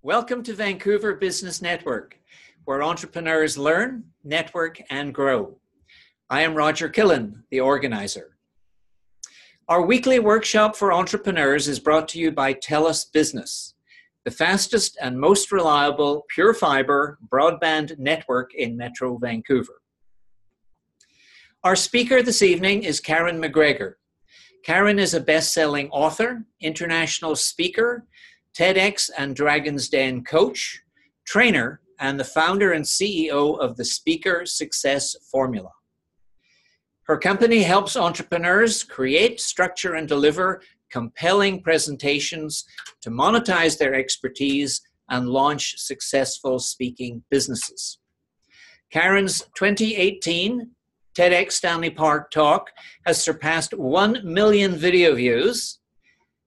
Welcome to Vancouver Business Network, where entrepreneurs learn, network, and grow. I am Roger Killen, the organizer. Our weekly workshop for entrepreneurs is brought to you by TELUS Business, the fastest and most reliable pure fiber broadband network in Metro Vancouver. Our speaker this evening is Karen McGregor. Karen is a best-selling author, international speaker, TEDx and Dragon's Den coach, trainer, and the founder and CEO of the Speaker Success Formula. Her company helps entrepreneurs create, structure, and deliver compelling presentations to monetize their expertise and launch successful speaking businesses. Karen's 2018 TEDx Stanley Park talk has surpassed 1 million video views.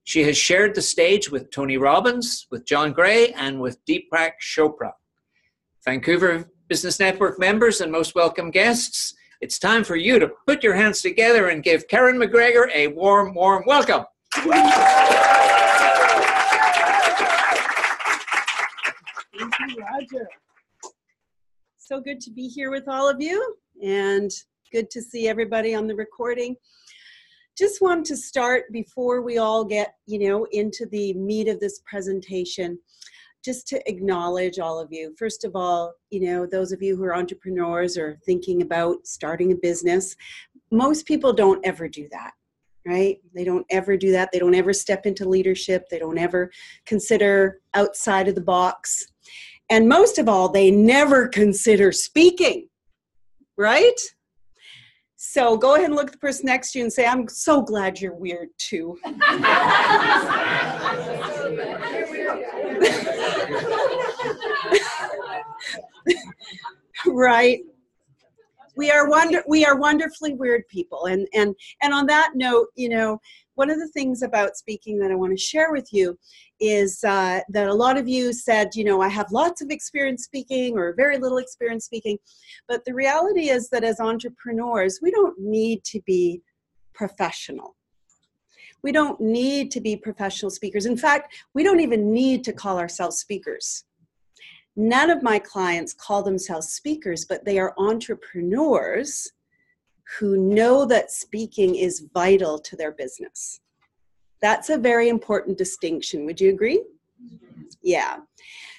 She has shared the stage with Tony Robbins, with John Gray, and with Deepak Chopra. Vancouver Business Network members and most welcome guests, it's time for you to put your hands together and give Karen McGregor a warm, warm welcome. Thank you, Roger. So good to be here with all of you, and good to see everybody on the recording. Just wanted to start before we all get, into the meat of this presentation, just to acknowledge all of you. First of all, those of you who are entrepreneurs or thinking about starting a business, most people don't ever do that, right? They don't ever do that. They don't ever step into leadership. They don't ever consider outside of the box. And most of all, they never consider speaking, right? So go ahead and look at the person next to you and say, I'm so glad you're weird too. Right? We are wonderfully weird people. And on that note, one of the things about speaking that I want to share with you is that a lot of you said, I have lots of experience speaking or very little experience speaking. But the reality is that as entrepreneurs, we don't need to be professional. We don't need to be professional speakers. In fact, we don't even need to call ourselves speakers. None of my clients call themselves speakers, but they are entrepreneurs who know that speaking is vital to their business. That's a very important distinction. Would you agree? Yeah.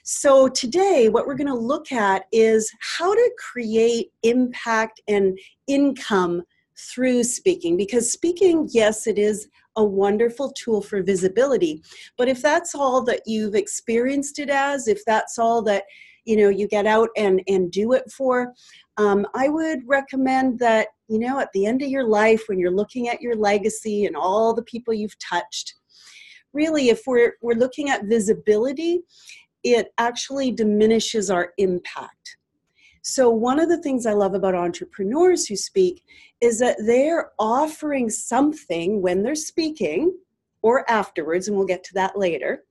So today, what we're going to look at is how to create impact and income through speaking. Because speaking, yes, it is a wonderful tool for visibility. But if that's all that you've experienced it as, if that's all that you get out and do it for, I would recommend that, at the end of your life, when you're looking at your legacy and all the people you've touched, really, if we're looking at visibility, it actually diminishes our impact. So one of the things I love about entrepreneurs who speak is that they're offering something when they're speaking or afterwards, and we'll get to that later,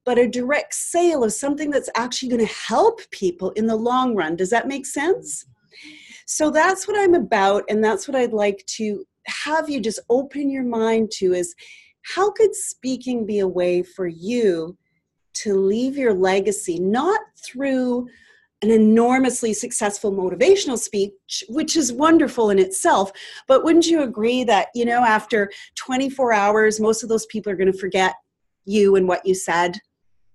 but a direct sale of something that's actually going to help people in the long run. Does that make sense? So that's what I'm about, and that's what I'd like to have you just open your mind to is, how could speaking be a way for you to leave your legacy, not through an enormously successful motivational speech, which is wonderful in itself, but wouldn't you agree that, after 24 hours, most of those people are going to forget you and what you said,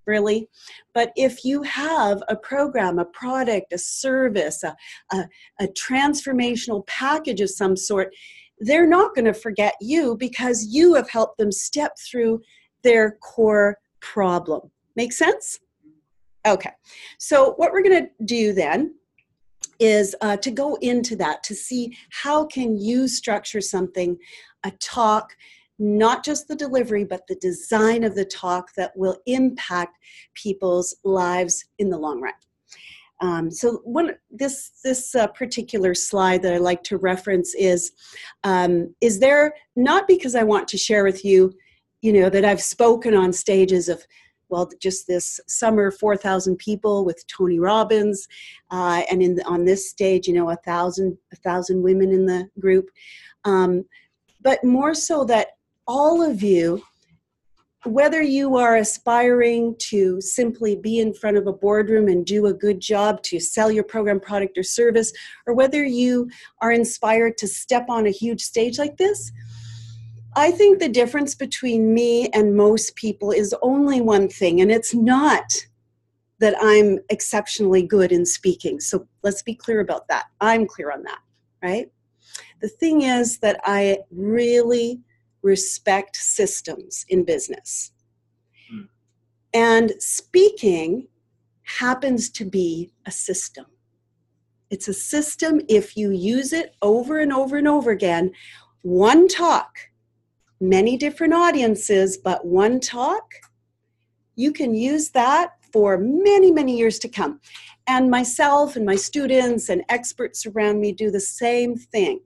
really? But if you have a program, a product, a service, a transformational package of some sort, they're not going to forget you because you have helped them step through their core problem. Make sense? Okay. So what we're going to do then is to go into that, to see how can you structure something, a talk, not just the delivery, but the design of the talk that will impact people's lives in the long run. So this particular slide that I like to reference is there, not because I want to share with you, that I've spoken on stages of, just this summer, 4,000 people with Tony Robbins, and on this stage, 1,000 women in the group, but more so that all of you whether you are aspiring to simply be in front of a boardroom and do a good job to sell your program, product, or service, or whether you are inspired to step on a huge stage like this, I think the difference between me and most people is only one thing, and it's not that I'm exceptionally good in speaking. So let's be clear about that. I'm clear on that, right? The thing is that I really respect systems in business. And speaking happens to be a system. It's a system if you use it over and over and over again. One talk, many different audiences, but one talk, you can use that for many, many years to come. And myself and my students and experts around me do the same thing.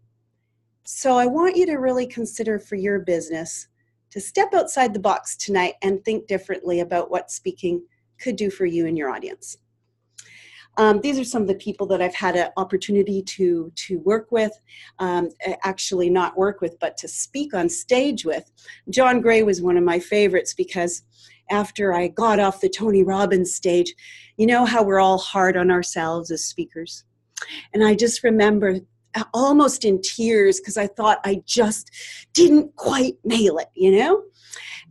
So I want you to really consider for your business to step outside the box tonight and think differently about what speaking could do for you and your audience. These are some of the people that I've had an opportunity to work with, actually not work with, but to speak on stage with. John Gray was one of my favorites because after I got off the Tony Robbins stage, you know how we're all hard on ourselves as speakers. And I just remember almost in tears because I thought I just didn't quite nail it, you know?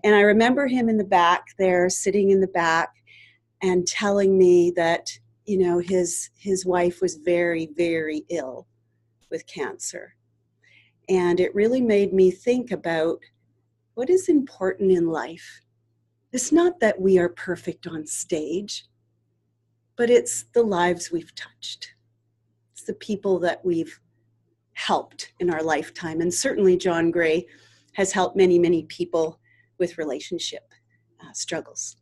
And I remember him in the back there, sitting in the back and telling me that, you know, his wife was very, very ill with cancer. And it really made me think about what is important in life. It's not that we are perfect on stage, but it's the lives we've touched. It's the people that we've helped in our lifetime. And certainly John Gray has helped many, many people with relationship struggles.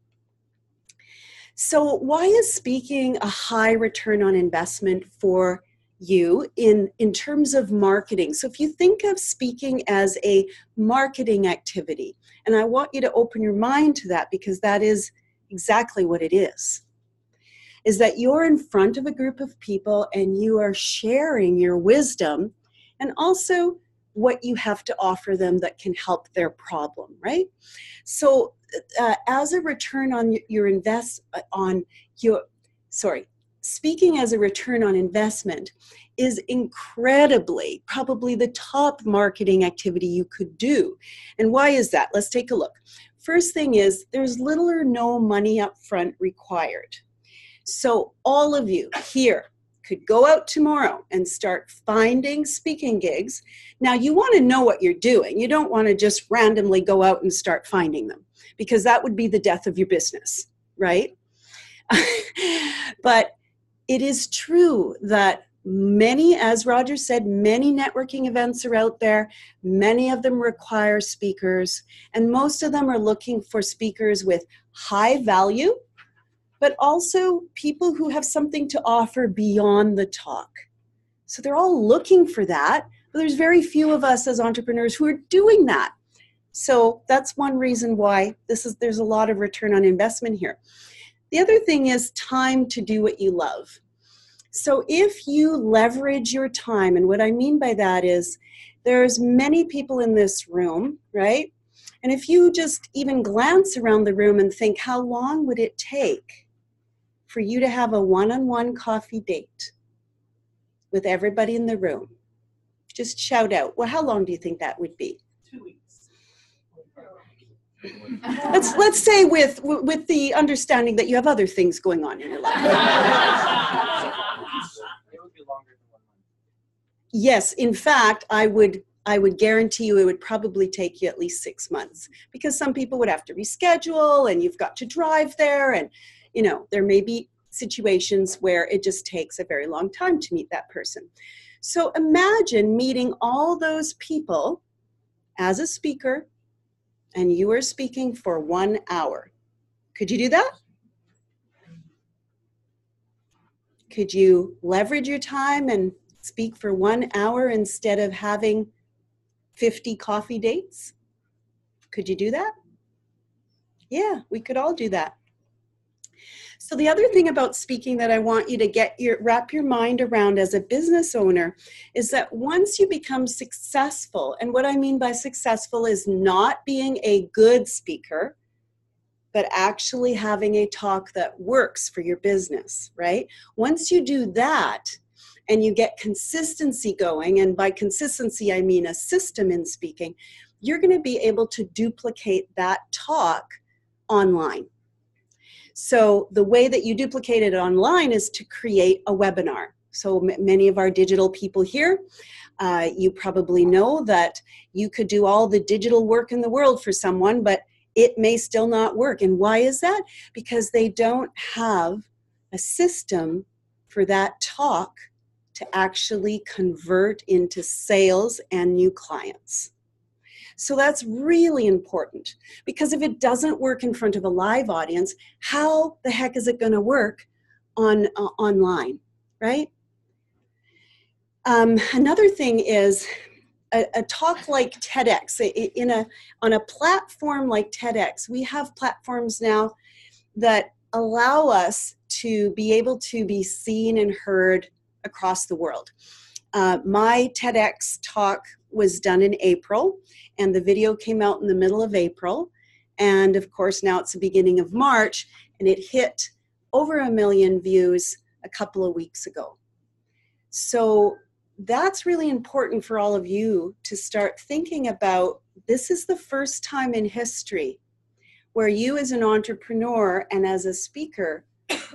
So why is speaking a high return on investment for you in terms of marketing? So if you think of speaking as a marketing activity, and I want you to open your mind to that because that is exactly what it is that you're in front of a group of people and you are sharing your wisdom and also what you have to offer them that can help their problem, right? So as a return on your speaking as a return on investment is incredibly, probably the top marketing activity you could do. And why is that? Let's take a look. First thing is there's little or no money up front required. So all of you here could go out tomorrow and start finding speaking gigs. Now you want to know what you're doing. You don't want to just randomly go out and start finding them because that would be the death of your business, right? But it is true that many, as Roger said, many networking events are out there. Many of them require speakers, and most of them are looking for speakers with high value, but also people who have something to offer beyond the talk. So they're all looking for that, but there's very few of us as entrepreneurs who are doing that. So that's one reason why there's a lot of return on investment here. The other thing is time to do what you love. So if you leverage your time, and what I mean by that is there's many people in this room, right? And if you just even glance around the room and think, how long would it take for you to have a one-on-one coffee date with everybody in the room? Just shout out. Well, how long do you think that would be? 2 weeks. Let's say with the understanding that you have other things going on in your life. It would be longer than 1 month. Yes, in fact, I would guarantee you it would probably take you at least 6 months because some people would have to reschedule and you've got to drive there, and you know, there may be situations where it just takes a very long time to meet that person. So imagine meeting all those people as a speaker and you are speaking for 1 hour. Could you do that? Could you leverage your time and speak for 1 hour instead of having 50 coffee dates? Could you do that? Yeah, we could all do that. So the other thing about speaking that I want you to wrap your mind around as a business owner is that once you become successful, and what I mean by successful is not being a good speaker, but actually having a talk that works for your business, right? Once you do that and you get consistency going, and by consistency, I mean a system in speaking, you're going to be able to duplicate that talk online. So the way that you duplicate it online is to create a webinar. So many of our digital people here, you probably know that you could do all the digital work in the world for someone, but it may still not work. And why is that? Because they don't have a system for that talk to actually convert into sales and new clients. So that's really important, because if it doesn't work in front of a live audience, how the heck is it going to work online, right? Another thing is a talk like TEDx. On a platform like TEDx, we have platforms now that allow us to be able to be seen and heard across the world. My TEDx talk was done in April, and the video came out in the middle of April. And of course, now it's the beginning of March, and it hit over 1 million views a couple of weeks ago. So that's really important for all of you to start thinking about. This is the first time in history where you as an entrepreneur and as a speaker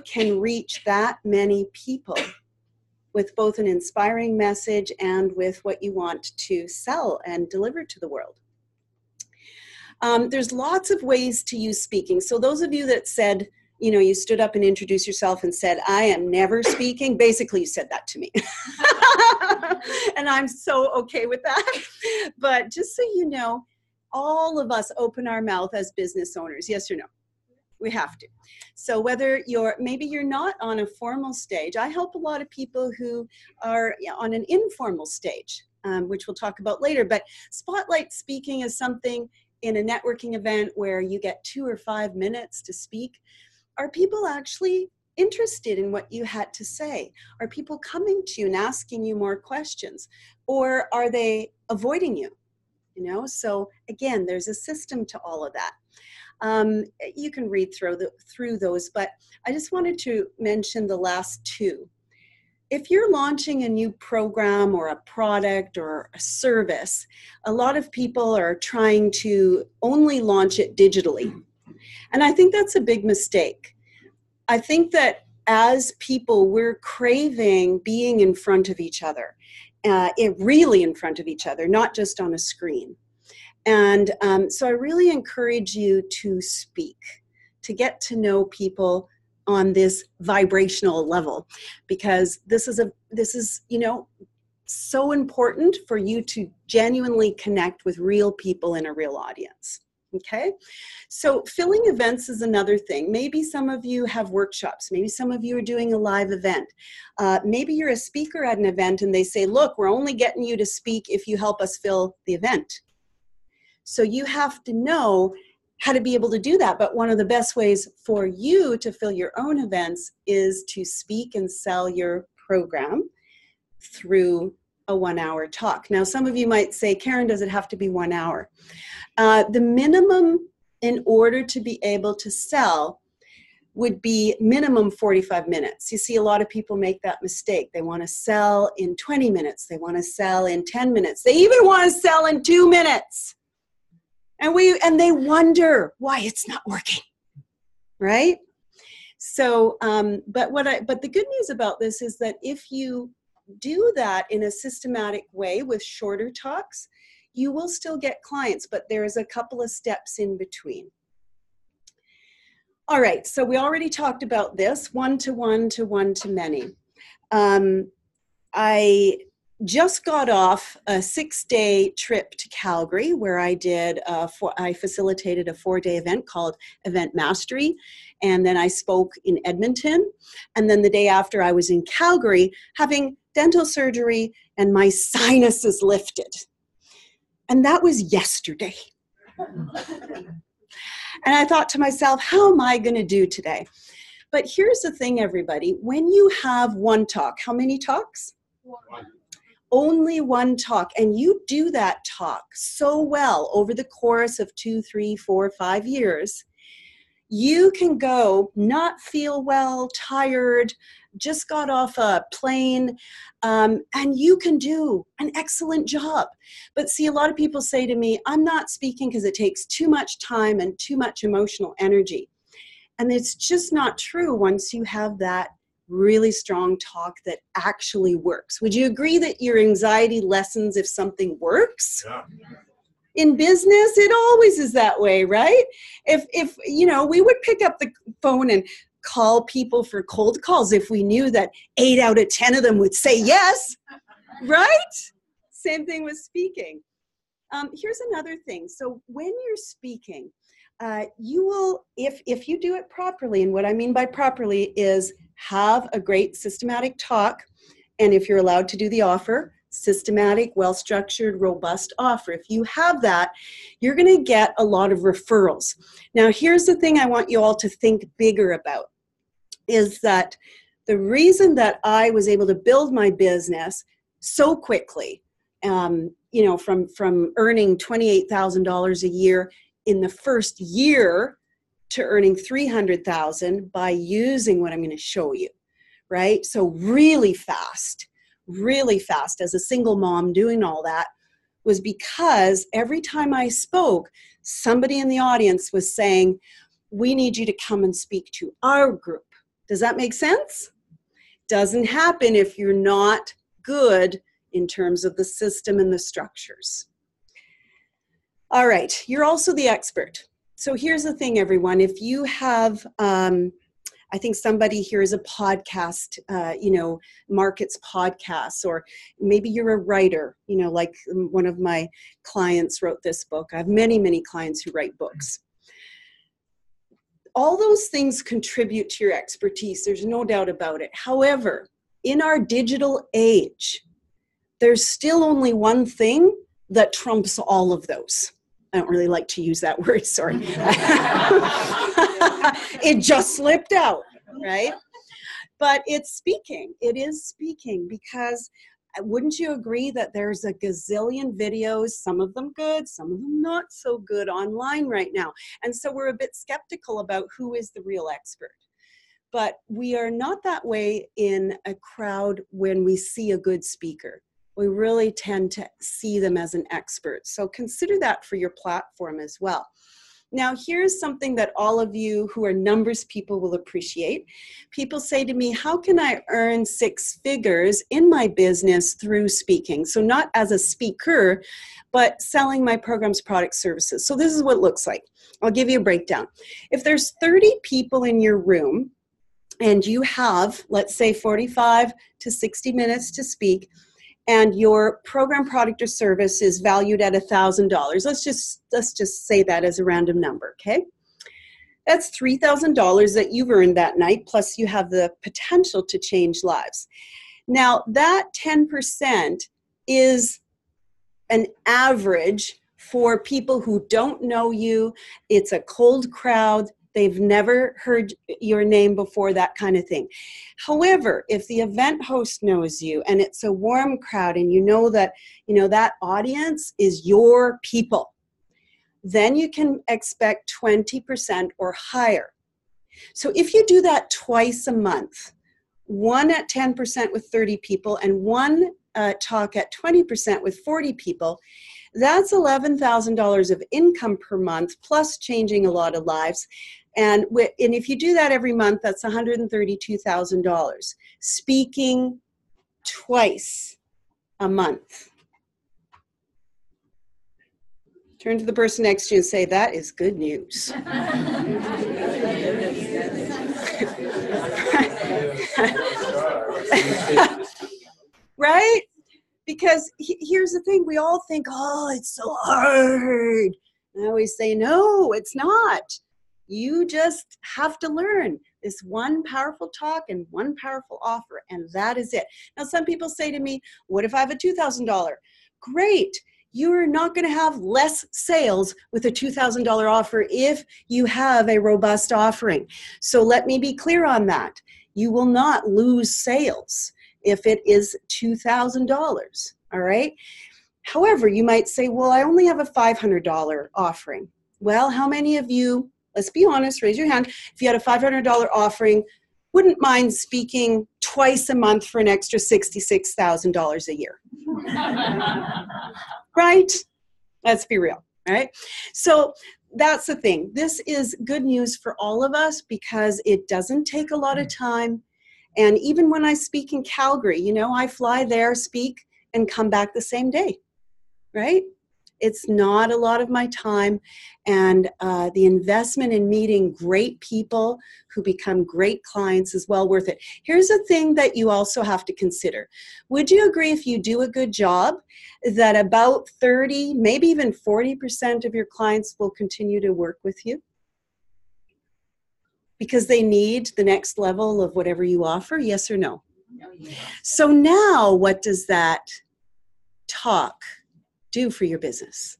can reach that many people with both an inspiring message and with what you want to sell and deliver to the world. There's lots of ways to use speaking. So those of you that said, you know, you stood up and introduced yourself and said, I am never speaking, basically you said that to me. And I'm so okay with that. But just so you know, all of us open our mouth as business owners, yes or no? We have to. So whether maybe you're not on a formal stage, I help a lot of people who are on an informal stage, which we'll talk about later. But spotlight speaking is something in a networking event where you get 2 or 5 minutes to speak. Are people actually interested in what you had to say? Are people coming to you and asking you more questions? Or are they avoiding you? You know, so again, there's a system to all of that. You can read through those, but I just wanted to mention the last 2. If you're launching a new program or a product or a service, a lot of people are trying to only launch it digitally. And I think that's a big mistake. I think that as people, we're craving being in front of each other, really in front of each other, not just on a screen. And so I really encourage you to speak, to get to know people on this vibrational level, because this is, you know, so important for you to genuinely connect with real people in a real audience. Okay, so filling events is another thing. Maybe some of you have workshops. Maybe some of you are doing a live event. Maybe you're a speaker at an event and they say, look, we're only getting you to speak if you help us fill the event. So you have to know how to be able to do that. But one of the best ways for you to fill your own events is to speak and sell your program through a 1-hour talk. Now, some of you might say, Karen, does it have to be 1 hour? The minimum in order to be able to sell would be minimum 45 minutes. You see, a lot of people make that mistake. They want to sell in 20 minutes. They want to sell in 10 minutes. They even want to sell in 2 minutes. And they wonder why it's not working, right? So, but the good news about this is that if you do that in a systematic way with shorter talks, you will still get clients, but there's a couple of steps in between. All right, so we already talked about this, one-to-one to one-to-many. I just got off a 6-day trip to Calgary where I facilitated a 4-day event called Event Mastery. And then I spoke in Edmonton. And then the day after I was in Calgary having dental surgery and my sinuses lifted. And that was yesterday. And I thought to myself, how am I going to do today? But here's the thing, everybody. When you have one talk, how many talks? One. Only one talk. And you do that talk so well over the course of 2, 3, 4, 5 years, You can go not feel well, tired, just got off a plane, and you can do an excellent job. But see, a lot of people say to me, I'm not speaking because it takes too much time and too much emotional energy. And it's just not true once you have that really strong talk that actually works. Would you agree that your anxiety lessens if something works? Yeah. In business, it always is that way, right? If you know, we would pick up the phone and call people for cold calls if we knew that 8 out of 10 of them would say yes, right? Same thing with speaking. Here's another thing. So when you're speaking, you will, if you do it properly, and what I mean by properly is have a great systematic talk, and if you're allowed to do the offer, systematic, well-structured, robust offer. If you have that, you're going to get a lot of referrals. Now, here's the thing I want you all to think bigger about, is that the reason that I was able to build my business so quickly, you know, from earning $28,000 a year in the first year to earning $300,000 by using what I'm going to show you, right? So really fast as a single mom doing all that was because every time I spoke, somebody in the audience was saying, we need you to come and speak to our group. Does that make sense? Doesn't happen if you're not good in terms of the system and the structures. All right, you're also the expert. So here's the thing, everyone. If you have, I think somebody here is a podcast, you know, markets podcasts, or maybe you're a writer, you know, like one of my clients wrote this book. I have many, many clients who write books. All those things contribute to your expertise. There's no doubt about it. However, in our digital age, there's still only one thing that trumps all of those. I don't really like to use that word, sorry. It just slipped out, right? But it's speaking. It is speaking, because wouldn't you agree that there's a gazillion videos, some of them good, some of them not so good online right now. And so we're a bit skeptical about who is the real expert. But we are not that way in a crowd when we see a good speaker. We really tend to see them as an expert. So consider that for your platform as well. Now, here's something that all of you who are numbers people will appreciate. People say to me, how can I earn 6 figures in my business through speaking? So not as a speaker, but selling my programs, products, services. So this is what it looks like. I'll give you a breakdown. If there's 30 people in your room and you have, let's say, 45 to 60 minutes to speak, and your program, product, or service is valued at $1,000. Let's just say that as a random number, okay? That's $3,000 that you've earned that night, plus you have the potential to change lives. Now, that 10% is an average for people who don't know you. It's a cold crowd. They've never heard your name before, that kind of thing. However, if the event host knows you and it's a warm crowd and you know that audience is your people, then you can expect 20% or higher. So if you do that twice a month, one at 10% with 30 people and one talk at 20% with 40 people, that's $11,000 of income per month, plus changing a lot of lives. And if you do that every month, that's $132,000. Speaking twice a month. Turn to the person next to you and say, that is good news. Right? Because here's the thing, we all think, oh, it's so hard. And I always say, no, it's not. You just have to learn this one powerful talk and one powerful offer, and that is it. Now, some people say to me, what if I have a $2,000? Great. You're not going to have less sales with a $2,000 offer if you have a robust offering. So let me be clear on that. You will not lose sales if it is $2,000, all right? However, you might say, well, I only have a $500 offering. Well, how many of you let's be honest, raise your hand. If you had a $500 offering, wouldn't mind speaking twice a month for an extra $66,000 a year. Right? Let's be real, right? So that's the thing. This is good news for all of us because it doesn't take a lot of time. And even when I speak in Calgary, you know, I fly there, speak, and come back the same day, right? It's not a lot of my time. And the investment in meeting great people who become great clients is well worth it. Here's a thing that you also have to consider. Would you agree if you do a good job that about 30, maybe even 40% of your clients will continue to work with you? Because they need the next level of whatever you offer, yes or no? So now what does that talk do for your business?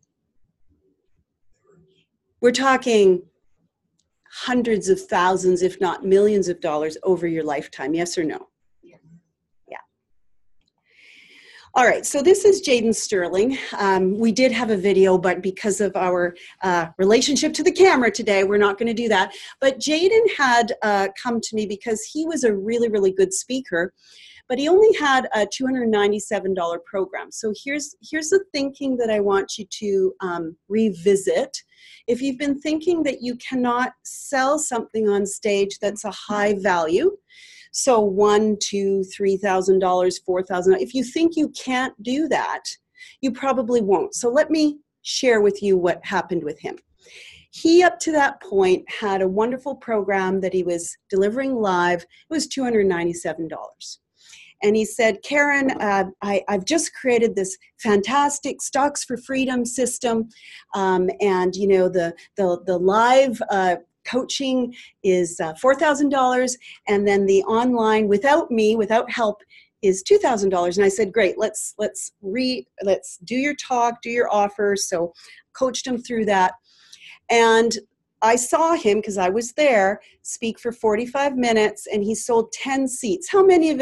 We're talking hundreds of thousands, if not millions of dollars over your lifetime, yes or no? Yeah. All right, so this is Jaden Sterling. We did have a video, but because of our relationship to the camera today, we're not going to do that. But Jaden had come to me because he was a really, really good speaker, but he only had a $297 program. So here's the thinking that I want you to revisit. If you've been thinking that you cannot sell something on stage that's a high value, so $1,000, $2,000, $3,000, $4,000, if you think you can't do that, you probably won't. So let me share with you what happened with him. He, up to that point, had a wonderful program that he was delivering live. It was $297. And he said, Karen, I've just created this fantastic Stocks for Freedom system. And, you know, the live coaching is $4,000. And then the online, without me, without help, is $2,000. And I said, great, let's do your talk, do your offer. So coached him through that. And I saw him, because I was there, speak for 45 minutes, and he sold 10 seats. How many of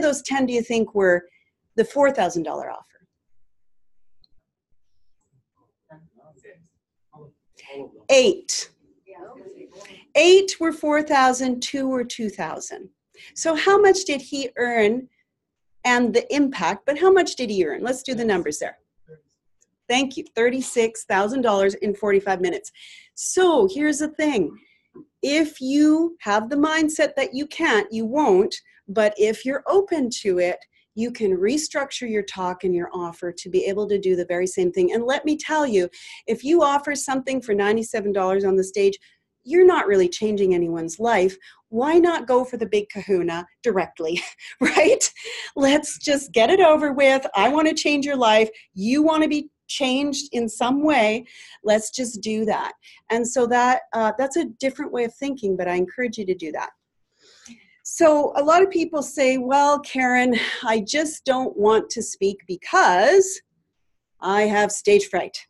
those 10 do you think were the $4,000 offer? 8. 8 were 4,000, 2 were 2,000. So how much did he earn and the impact, but how much did he earn? Let's do the numbers there. Thank you, $36,000 in 45 minutes. So here's the thing. If you have the mindset that you can't, you won't, but if you're open to it, you can restructure your talk and your offer to be able to do the very same thing. And let me tell you, if you offer something for $97 on the stage, you're not really changing anyone's life. Why not go for the big kahuna directly, right? Let's just get it over with. I want to change your life. You want to be changed in some way. Let's just do that. And so that's a different way of thinking, but I encourage you to do that. So a lot of people say, well, Karen, I just don't want to speak because I have stage fright,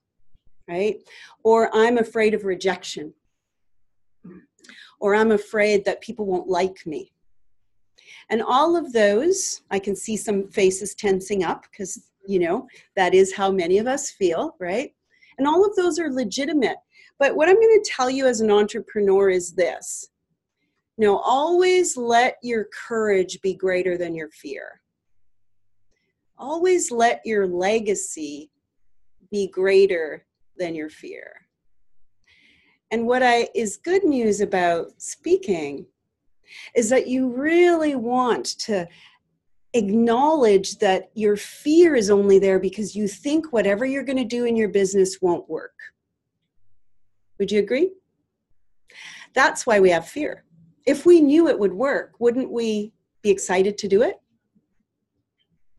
right? Or I'm afraid of rejection. Or I'm afraid that people won't like me. And all of those, I can see some faces tensing up because, you know, that is how many of us feel, right? And all of those are legitimate. But what I'm going to tell you as an entrepreneur is this. No, always let your courage be greater than your fear. Always let your legacy be greater than your fear. And what is good news about speaking is that you really want to acknowledge that your fear is only there because you think whatever you're going to do in your business won't work. Would you agree? That's why we have fear. If we knew it would work, wouldn't we be excited to do it?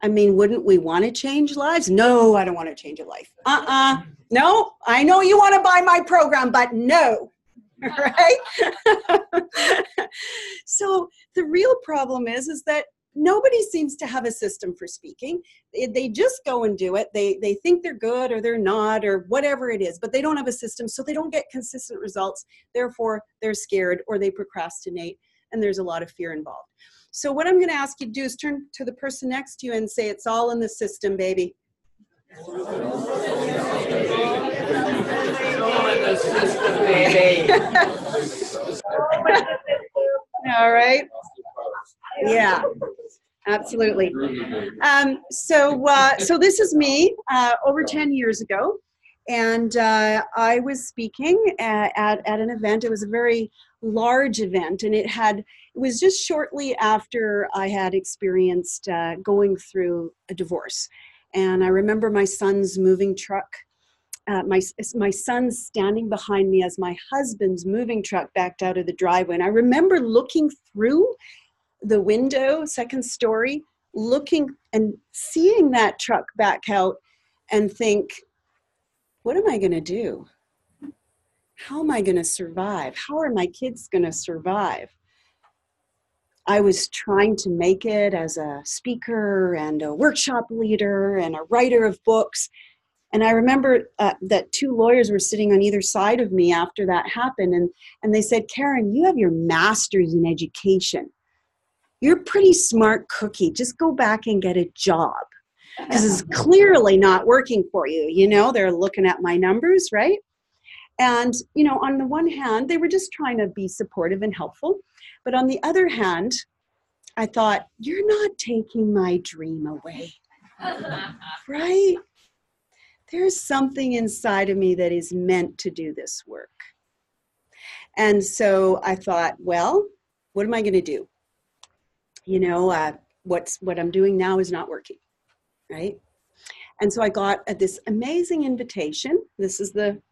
I mean, wouldn't we want to change lives? No, I don't want to change a life. No, I know you want to buy my program, but no, right? So the real problem is that nobody seems to have a system for speaking. They just go and do it. They think they're good or they're not or whatever it is, but they don't have a system, so they don't get consistent results. Therefore, they're scared or they procrastinate, and there's a lot of fear involved. So what I'm going to ask you to do is turn to the person next to you and say, it's all in the system, baby. It's all in the system, baby. All right. Yeah, absolutely. So this is me over 10 years ago. And I was speaking at an event. It was a very large event, and it was just shortly after I had experienced going through a divorce. And I remember my son's moving truck, my son standing behind me as my husband's moving truck backed out of the driveway. And I remember looking through the window, second story, looking and seeing that truck back out and think, what am I going to do? How am I going to survive? How are my kids going to survive? I was trying to make it as a speaker and a workshop leader and a writer of books. And I remember that two lawyers were sitting on either side of me after that happened. And they said, Karen, you have your master's in education. You're a pretty smart cookie. Just go back and get a job. Because it's clearly not working for you. You know, they're looking at my numbers, right? And, you know, on the one hand, they were just trying to be supportive and helpful. But on the other hand, I thought, you're not taking my dream away, right? There's something inside of me that is meant to do this work. And so I thought, well, what am I going to do? You know, what I'm doing now is not working, right? And so I got this amazing invitation. This is the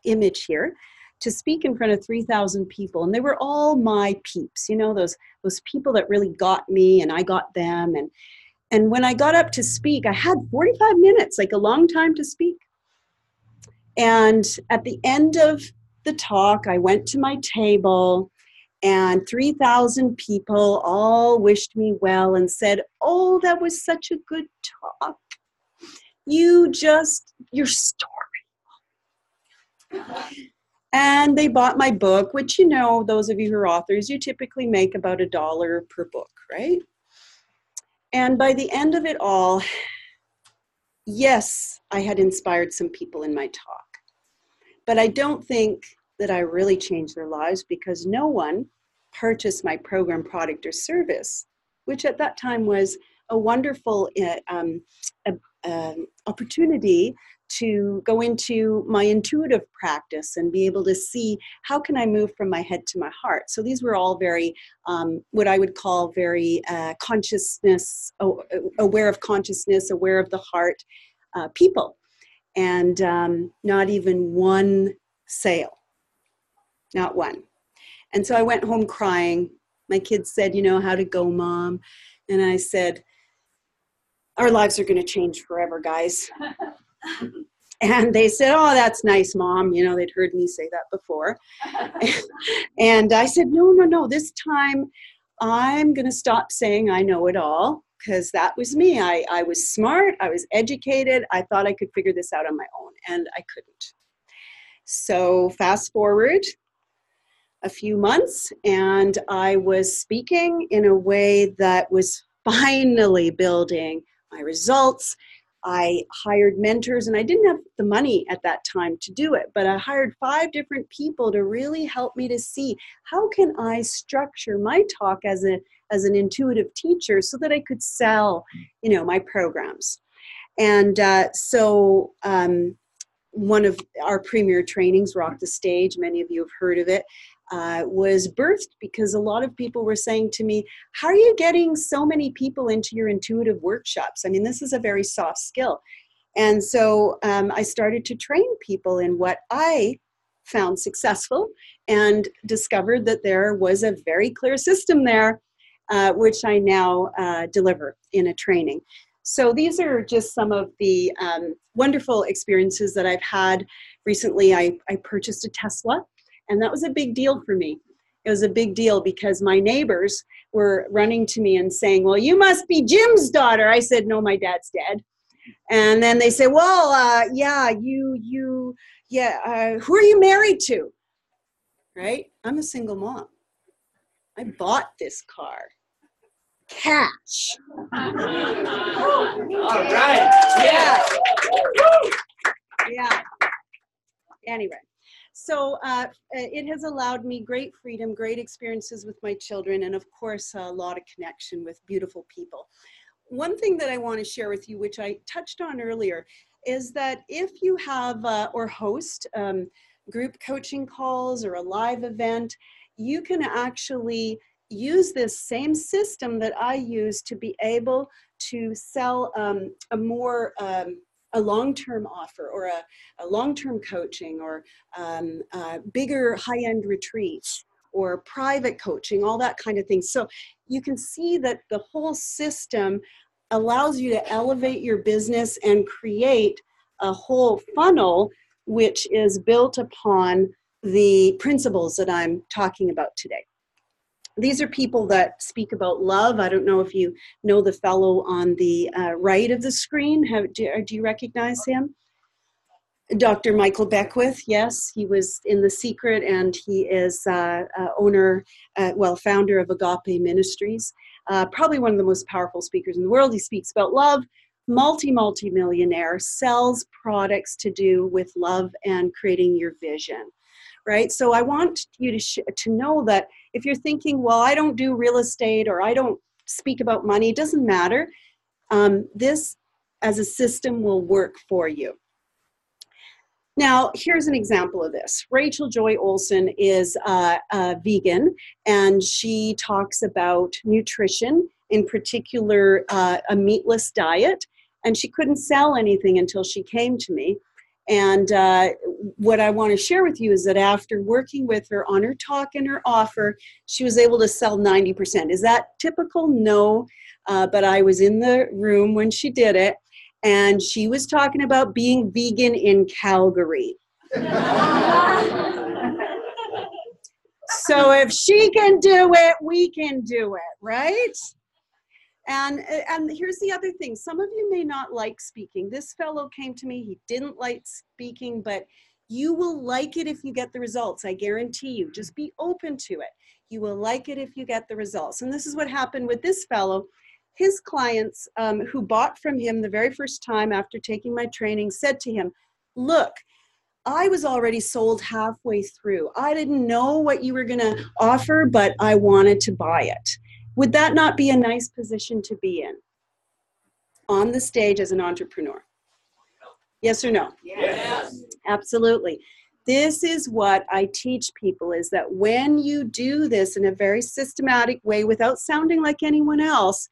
image here, to speak in front of 3,000 people. And they were all my peeps, you know, those people that really got me and I got them. And when I got up to speak, I had 45 minutes, like a long time to speak. And at the end of the talk, I went to my table and 3,000 people all wished me well and said, oh, that was such a good talk. Your story. And they bought my book, which, you know, those of you who are authors, you typically make about $1 per book, right? And by the end of it all, yes, I had inspired some people in my talk. But I don't think that I really changed their lives because no one purchased my program, product, or service, which at that time was a wonderful opportunity to go into my intuitive practice and be able to see how can I move from my head to my heart. So these were all very, what I would call very consciousness, aware of consciousness, aware of the heart people. And not even one sale, not one. And so I went home crying. My kids said, you know, how'd it go, Mom? And I said, our lives are going to change forever, guys. And they said, oh, that's nice, Mom. You know, they'd heard me say that before. And I said, no, this time I'm going to stop saying I know it all, because that was me. I was smart. I was educated. I thought I could figure this out on my own, and I couldn't. So fast forward a few months, and I was speaking in a way that was finally building my results. I hired mentors, and I didn't have the money at that time to do it, but I hired 5 different people to really help me to see how can I structure my talk as an intuitive teacher so that I could sell, you know, my programs. And so one of our premier trainings, Rock the Stage, many of you have heard of it, was birthed because a lot of people were saying to me, how are you getting so many people into your intuitive workshops? I mean, this is a very soft skill. And so I started to train people in what I found successful and discovered that there was a very clear system there, which I now deliver in a training. So these are just some of the wonderful experiences that I've had. Recently, I purchased a Tesla. And that was a big deal for me. It was a big deal because my neighbors were running to me and saying, well, you must be Jim's daughter. I said, no, my dad's dead. And then they say, well, who are you married to? Right? I'm a single mom. I bought this car. Cash. All right. Yeah. Yeah. Anyway. So it has allowed me great freedom, great experiences with my children, and of course, a lot of connection with beautiful people. One thing that I want to share with you, which I touched on earlier, is that if you have or host group coaching calls or a live event, you can actually use this same system that I use to be able to sell a long-term offer, or a long-term coaching, or bigger high-end retreats, or private coaching, all that kind of thing. So you can see that the whole system allows you to elevate your business and create a whole funnel which is built upon the principles that I'm talking about today. These are people that speak about love. I don't know if you know the fellow on the right of the screen. Do you recognize him? Dr. Michael Beckwith, yes, he was in The Secret, and he is founder of Agape Ministries. Probably one of the most powerful speakers in the world. He speaks about love, multi-millionaire, sells products to do with love and creating your vision, right? So I want you to know that if you're thinking, well, I don't do real estate, or I don't speak about money, it doesn't matter. This as a system will work for you. Now, here's an example of this. Rachel Joy Olson is a vegan, and she talks about nutrition, in particular a meatless diet, and she couldn't sell anything until she came to me. And what I want to share with you is that after working with her on her talk and her offer, she was able to sell 90%. Is that typical? No, but I was in the room when she did it. And she was talking about being vegan in Calgary. So if she can do it, we can do it, right? And here's the other thing. Some of you may not like speaking. This fellow came to me. He didn't like speaking, but you will like it if you get the results. I guarantee you. Just be open to it. You will like it if you get the results. And this is what happened with this fellow. His clients who bought from him the very first time after taking my training said to him, look, I was already sold halfway through. I didn't know what you were going to offer, but I wanted to buy it. Would that not be a nice position to be in on the stage as an entrepreneur? Yes or no? Yes. Absolutely. This is what I teach people, is that when you do this in a very systematic way without sounding like anyone else,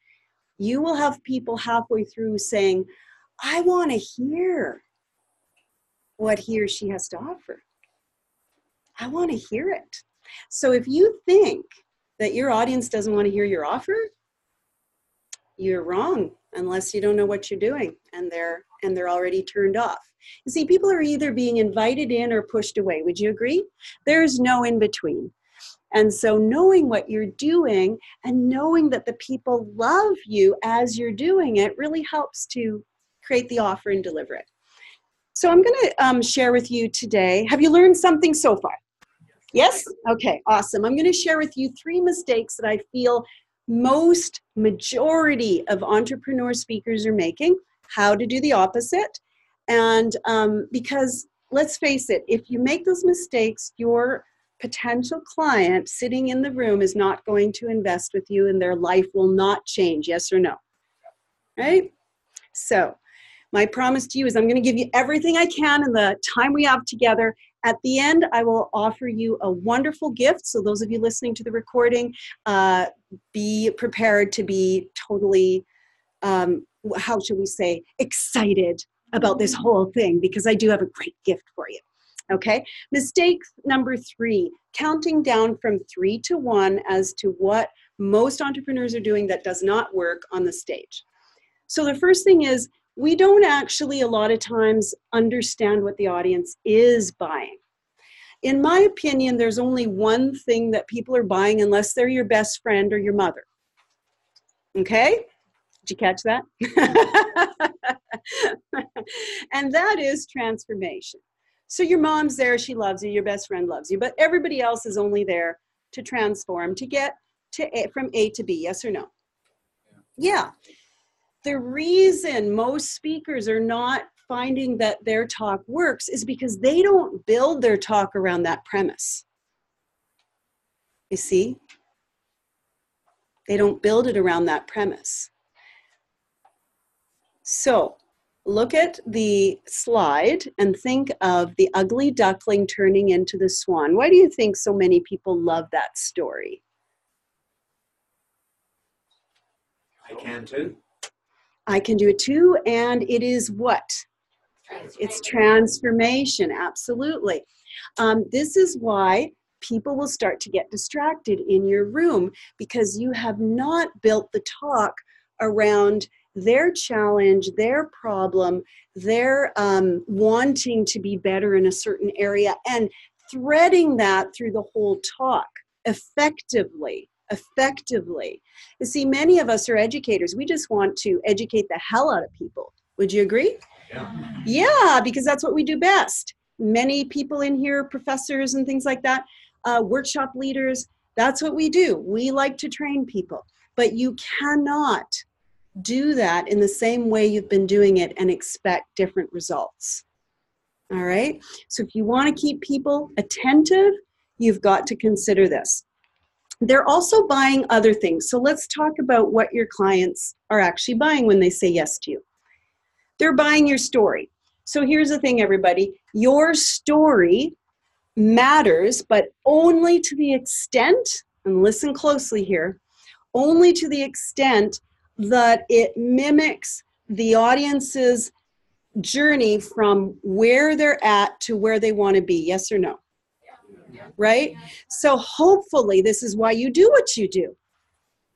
you will have people halfway through saying, I want to hear what he or she has to offer. I want to hear it. So if you think that your audience doesn't want to hear your offer, you're wrong, unless you don't know what you're doing and they're already turned off. You see, people are either being invited in or pushed away. Would you agree? There's no in between. And so knowing what you're doing and knowing that the people love you as you're doing it really helps to create the offer and deliver it. So I'm going to share with you today. Have you learned something so far? Yes? Okay, awesome. I'm going to share with you 3 mistakes that I feel majority of entrepreneur speakers are making, how to do the opposite. And because let's face it, if you make those mistakes, your potential client sitting in the room is not going to invest with you, and their life will not change. Yes or no? Right? So my promise to you is I'm going to give you everything I can in the time we have together. At the end, I will offer you a wonderful gift. So those of you listening to the recording, be prepared to be totally, how should we say, excited about this whole thing, because I do have a great gift for you. Okay, mistake number 3, counting down from 3 to 1 as to what most entrepreneurs are doing that does not work on the stage. So the first thing is, we don't actually a lot of times understand what the audience is buying. In my opinion, there's only one thing that people are buying unless they're your best friend or your mother. Okay? Did you catch that? And that is transformation. So your mom's there, she loves you, your best friend loves you, but everybody else is only there to transform, to get from A to B, yes or no? Yeah. The reason most speakers are not finding that their talk works is because they don't build their talk around that premise. You see? They don't build it around that premise. So look at the slide and think of the ugly duckling turning into the swan. Why do you think so many people love that story? I can too. I can do it too, and it is what? It's transformation, absolutely. This is why people will start to get distracted in your room, because you have not built the talk around their challenge, their problem, their wanting to be better in a certain area, and threading that through the whole talk effectively. You see, many of us are educators. We just want to educate the hell out of people. Would you agree? Yeah, because that's what we do best. Many people in here, professors and things like that, workshop leaders, that's what we do. We like to train people. But you cannot do that in the same way you've been doing it and expect different results. All right? So if you want to keep people attentive, you've got to consider this. They're also buying other things. So let's talk about what your clients are actually buying when they say yes to you. They're buying your story. So here's the thing, everybody. Your story matters, but only to the extent, and listen closely here, only to the extent that it mimics the audience's journey from where they're at to where they want to be. Yes or no? Right? So hopefully this is why you do what you do.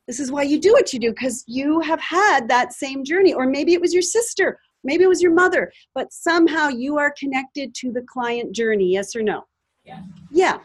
This is why you do what you do, because you have had that same journey. Or maybe it was your sister, maybe it was your mother, but somehow you are connected to the client journey. Yes or no? Yeah.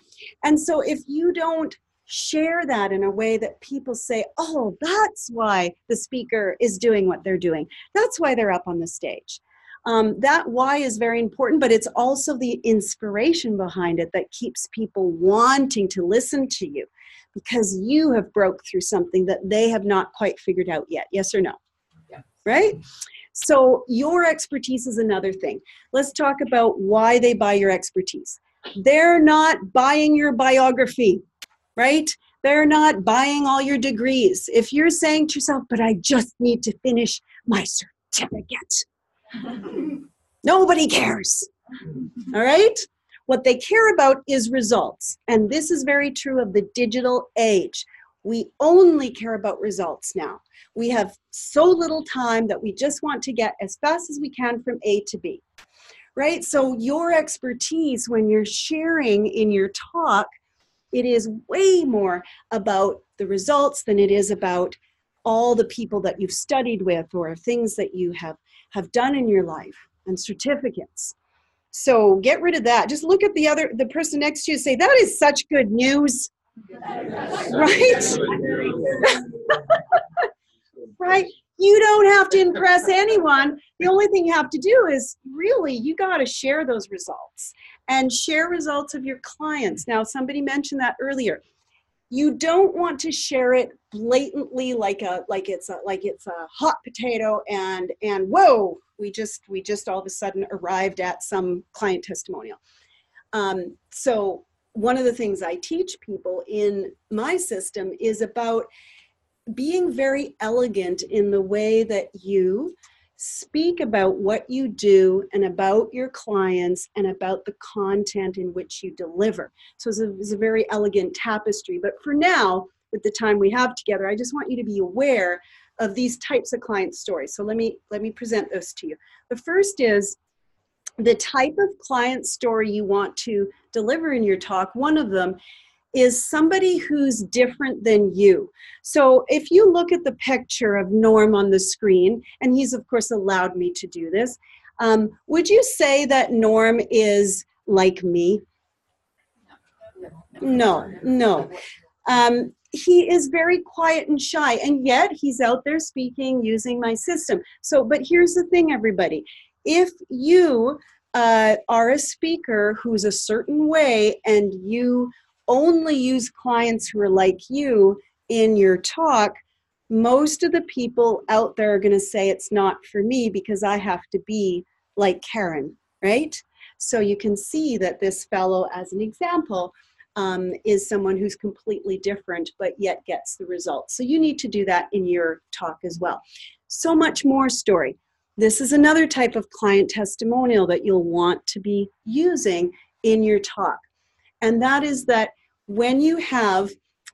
And so if you don't share that in a way that people say, oh, that's why the speaker is doing what they're doing. That's why they're up on the stage. That why is very important, but it's also the inspiration behind it that keeps people wanting to listen to you, because you have broke through something that they have not quite figured out yet. Yes or no? Yeah. Right? So your expertise is another thing. Let's talk about why they buy your expertise. They're not buying your biography, right? They're not buying all your degrees. If you're saying to yourself, but I just need to finish my certificate, nobody cares. All right? What they care about is results. And this is very true of the digital age. We only care about results now. We have so little time that we just want to get as fast as we can from A to B. Right? So your expertise, when you're sharing in your talk, it is way more about the results than it is about all the people that you've studied with or things that you have done in your life and certificates. So get rid of that. Just look at the person next to you and say, that is such good news. Right? Right? You don't have to impress anyone. The only thing you have to do is really, you got to share those results and share results of your clients. Now, somebody mentioned that earlier. You don't want to share it blatantly like it's a hot potato and whoa, we just all of a sudden arrived at some client testimonial. So one of the things I teach people in my system is about being very elegant in the way that you speak about what you do and about your clients and about the content in which you deliver. So it's a very elegant tapestry. But for now, with the time we have together, I just want you to be aware of these types of client stories. So let me present those to you. The first is the type of client story you want to deliver in your talk. One of them is somebody who's different than you. So if you look at the picture of Norm on the screen, and he's of course allowed me to do this, would you say that Norm is like me? No. He is very quiet and shy, and yet he's out there speaking using my system. So, but here's the thing, everybody. If you are a speaker who's a certain way and you only use clients who are like you in your talk, most of the people out there are going to say it's not for me because I have to be like Karen, right? So you can see that this fellow, as an example, is someone who's completely different, but yet gets the results. So you need to do that in your talk as well. So much more story. This is another type of client testimonial that you'll want to be using in your talk. And that is that when you have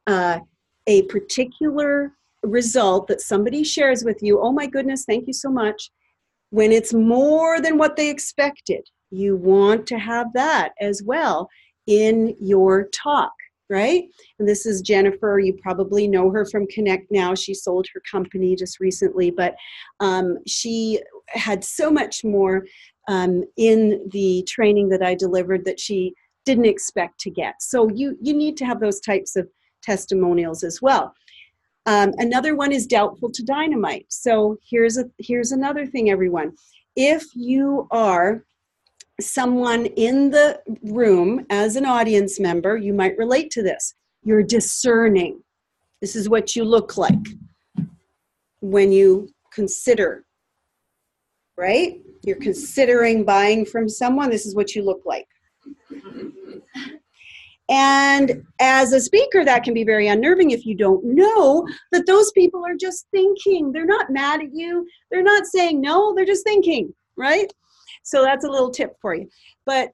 a particular result that somebody shares with you, oh my goodness, thank you so much. When it's more than what they expected, you want to have that as well in your talk, right? And this is Jennifer. You probably know her from Connect Now. She sold her company just recently, but she had so much more in the training that I delivered that she didn't expect to get. So you need to have those types of testimonials as well. Another one is doubtful to dynamite. So here's another thing, everyone. If you are someone in the room as an audience member, you might relate to this. You're discerning. This is what you look like when you consider, right? You're considering buying from someone. This is what you look like. And as a speaker, that can be very unnerving if you don't know that those people are just thinking. They're not mad at you. They're not saying no. They're just thinking, right? So that's a little tip for you. But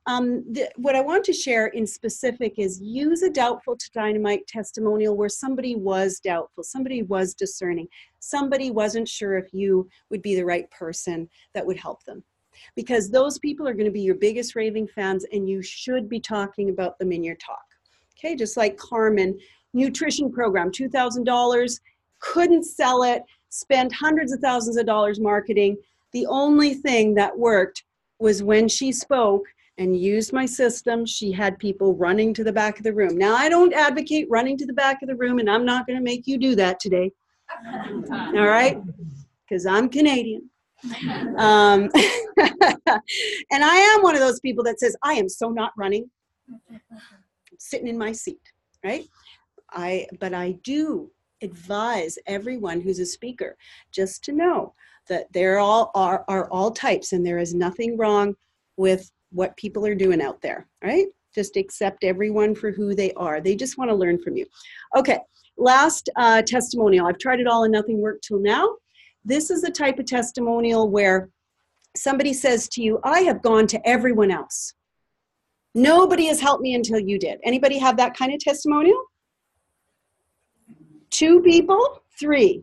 what I want to share in specific is use a doubtful to dynamite testimonial where somebody was doubtful, somebody was discerning, somebody wasn't sure if you would be the right person that would help them. Because those people are going to be your biggest raving fans, and you should be talking about them in your talk. Okay, just like Carmen, nutrition program, $2,000, couldn't sell it, spent hundreds of thousands of dollars marketing. The only thing that worked was when she spoke and used my system, she had people running to the back of the room. Now, I don't advocate running to the back of the room, and I'm not going to make you do that today. All right? Because I'm Canadian. And I am one of those people that says, I am so not running. I'm sitting in my seat, right? But I do advise everyone who's a speaker just to know that there are all types, and there is nothing wrong with what people are doing out there, right? Just accept everyone for who they are. They just want to learn from you. Okay, last testimonial. I've tried it all and nothing worked till now. This is the type of testimonial where somebody says to you, I have gone to everyone else. Nobody has helped me until you did. Anybody have that kind of testimonial? 2 people? 3?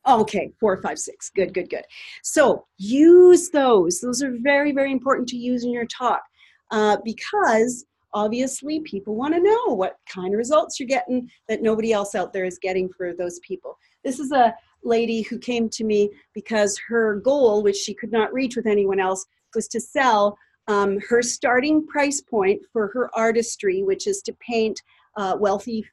Okay, 4, 5, 6. Good, good, good. So use those. Those are very, very important to use in your talk because obviously people want to know what kind of results you're getting that nobody else out there is getting for those people. This is a lady who came to me because her goal, which she could not reach with anyone else, was to sell her starting price point for her artistry, which is to paint wealthy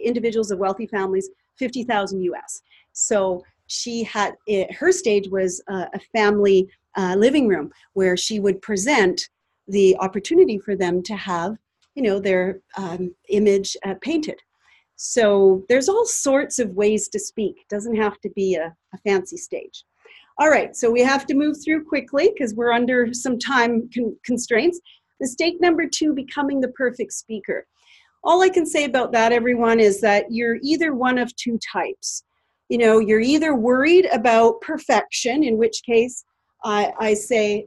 individuals of wealthy families, $50,000 US. So she had, her stage was a family living room where she would present the opportunity for them to have, their image painted. So there's all sorts of ways to speak. It doesn't have to be a fancy stage. All right, so we have to move through quickly because we're under some time constraints. Mistake number 2, becoming the perfect speaker. All I can say about that, everyone, is that you're either one of 2 types. You're either worried about perfection, in which case I say,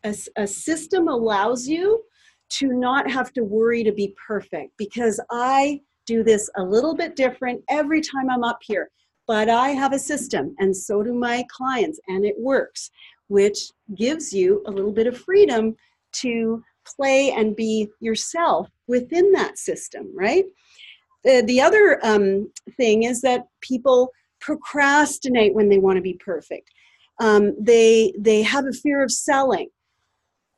a system allows you to not have to worry to be perfect, because I do this a little bit different every time I'm up here. But I have a system, and so do my clients, and it works, which gives you a little bit of freedom to play and be yourself within that system, right? The other thing is that people procrastinate when they want to be perfect. They have a fear of selling.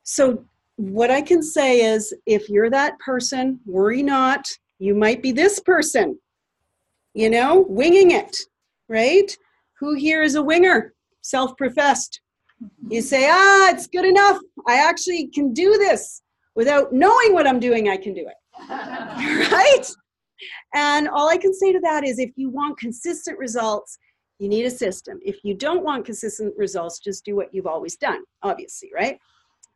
So what I can say is, if you're that person, worry not. You might be this person, winging it, right? Who here is a winger, self-professed? You say, it's good enough. I actually can do this. Without knowing what I'm doing, I can do it, right? And all I can say to that is, if you want consistent results, You need a system. If you don't want consistent results, just do what you've always done, obviously, right?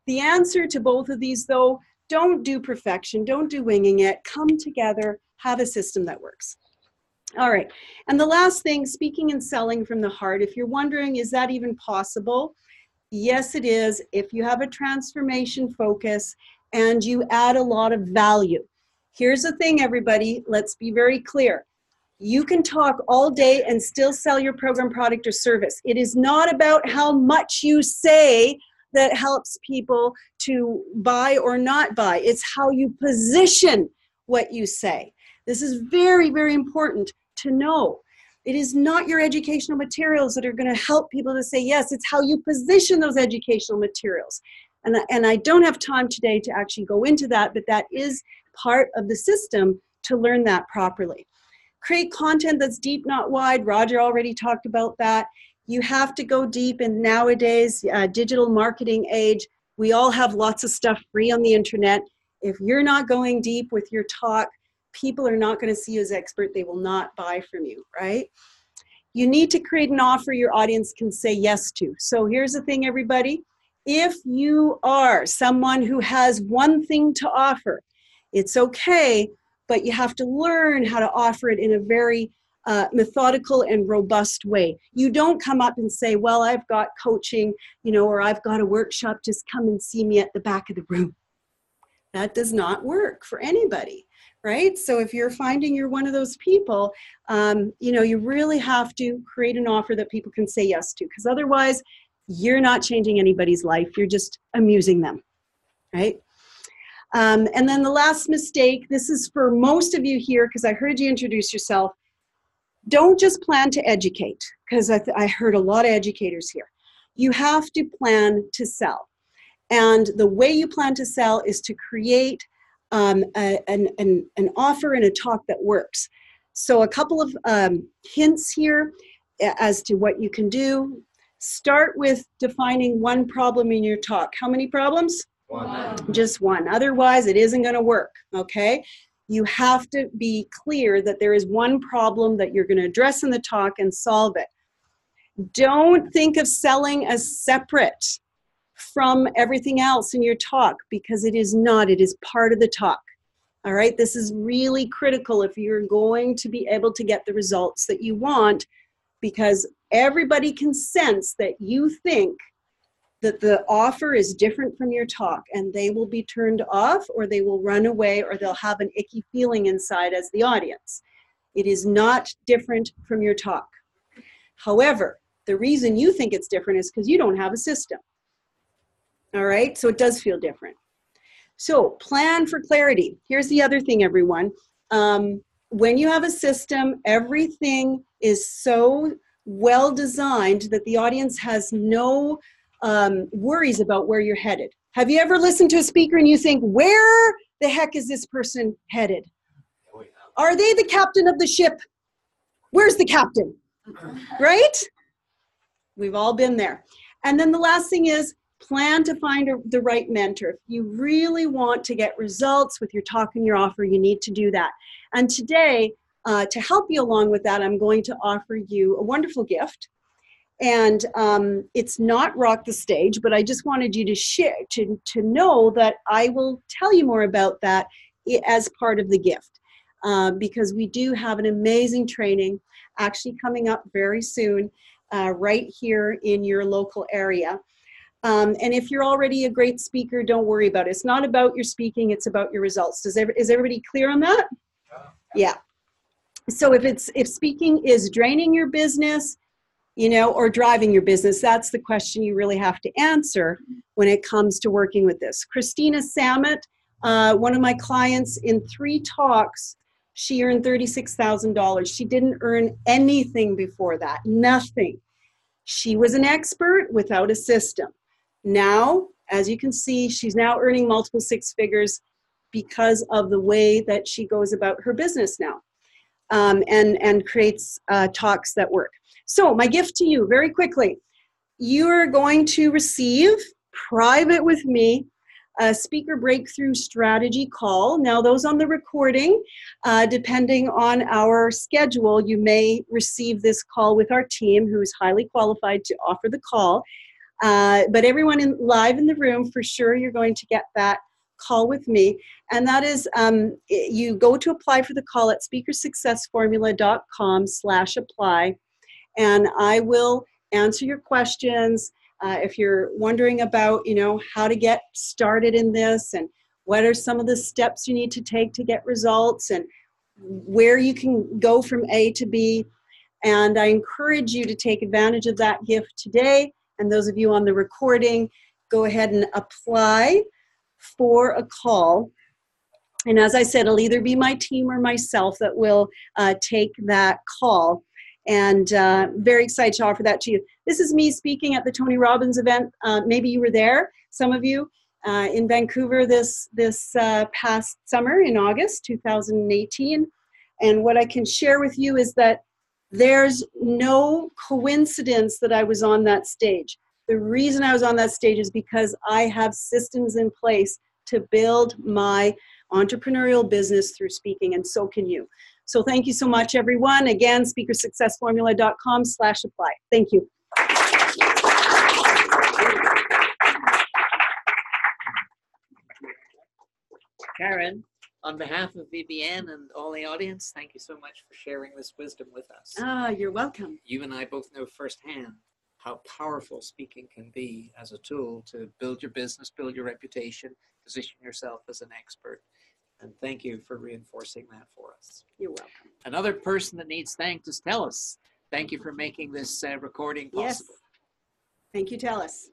The answer to both of these, though, don't do perfection, don't do winging it. Come together, have a system that works. All right. And the last thing, speaking and selling from the heart. If you're wondering, is that even possible? Yes, it is. If you have a transformation focus and you add a lot of value. Here's the thing, everybody. Let's be very clear. You can talk all day and still sell your program, product, or service. It is not about how much you say that helps people to buy or not buy. It's how you position what you say. This is very, very important to know. It is not your educational materials that are going to help people to say yes. It's how you position those educational materials. And I don't have time today to actually go into that, but that is part of the system to learn that properly. Create content that's deep, not wide. Roger already talked about that. You have to go deep in nowadays, digital marketing age. We all have lots of stuff free on the internet. If you're not going deep with your talk, people are not going to see you as expert. They will not buy from you, right? You need to create an offer your audience can say yes to. So here's the thing, everybody. If you are someone who has one thing to offer, it's okay, but you have to learn how to offer it in a very methodical and robust way. You don't come up and say, well, I've got coaching, or I've got a workshop, just come and see me at the back of the room. That does not work for anybody, right? So if you're finding you're one of those people, you really have to create an offer that people can say yes to, because otherwise you're not changing anybody's life. You're just amusing them, right? And then the last mistake, this is for most of you here, because I heard you introduce yourself. Don't just plan to educate, because I heard a lot of educators here. You have to plan to sell. And the way you plan to sell is to create an offer and a talk that works. So a couple of hints here as to what you can do. Start with defining one problem in your talk. How many problems? One. Just one. Otherwise, it isn't going to work, okay? You have to be clear that there is one problem that you're going to address in the talk and solve it. Don't think of selling as separate from everything else in your talk, because it is not. It is part of the talk. All right? This is really critical if you're going to be able to get the results that you want, because everybody can sense that you think that the offer is different from your talk, and they will be turned off, or they will run away, or they'll have an icky feeling inside as the audience. It is not different from your talk. However, the reason you think it's different is because you don't have a system. All right, so it does feel different. So plan for clarity. Here's the other thing, everyone. When you have a system, everything is so well designed that the audience has no worries about where you're headed. Have you ever listened to a speaker and you think, where the heck is this person headed? Are they the captain of the ship? Where's the captain? Right? We've all been there. And then the last thing is, plan to find the right mentor. If you really want to get results with your talk and your offer, you need to do that. And today, to help you along with that, I'm going to offer you a wonderful gift. And it's not rock the stage, but I just wanted you to share, to know that I will tell you more about that as part of the gift. Because we do have an amazing training actually coming up very soon, right here in your local area. And if you're already a great speaker, don't worry about it. It's not about your speaking, it's about your results. Is everybody clear on that? Yeah. So if speaking is draining your business, or driving your business, that's the question you really have to answer when it comes to working with this. Christina Samet, one of my clients, in 3 talks, she earned $36,000. She didn't earn anything before that, nothing. She was an expert without a system. Now, as you can see, she's now earning multiple 6 figures because of the way that she goes about her business now, and creates talks that work. So my gift to you, very quickly, you are going to receive, private with me, a speaker breakthrough strategy call. Now, those on the recording, depending on our schedule, you may receive this call with our team, who is highly qualified to offer the call. But everyone live in the room, for sure, you're going to get that call with me. And that is, you go to apply for the call at speakersuccessformula.com/apply, and I will answer your questions. If you're wondering about, how to get started in this, and what are some of the steps you need to take to get results, and where you can go from A to B. And I encourage you to take advantage of that gift today. And those of you on the recording, go ahead and apply for a call. And as I said, it'll either be my team or myself that will take that call. And very excited to offer that to you. This is me speaking at the Tony Robbins event. Maybe you were there, some of you, in Vancouver this past summer in August 2018. And what I can share with you is that there's no coincidence that I was on that stage. The reason I was on that stage is because I have systems in place to build my entrepreneurial business through speaking, and so can you. So thank you so much, everyone. Again, speakersuccessformula.com/apply. Thank you. Karen, on behalf of VBN and all the audience, thank you so much for sharing this wisdom with us. You're welcome. You and I both know firsthand how powerful speaking can be as a tool to build your business, build your reputation, position yourself as an expert. And thank you for reinforcing that for us. You're welcome. Another person that needs thanked is Telus. Thank you for making this recording possible. Yes. Thank you, Telus.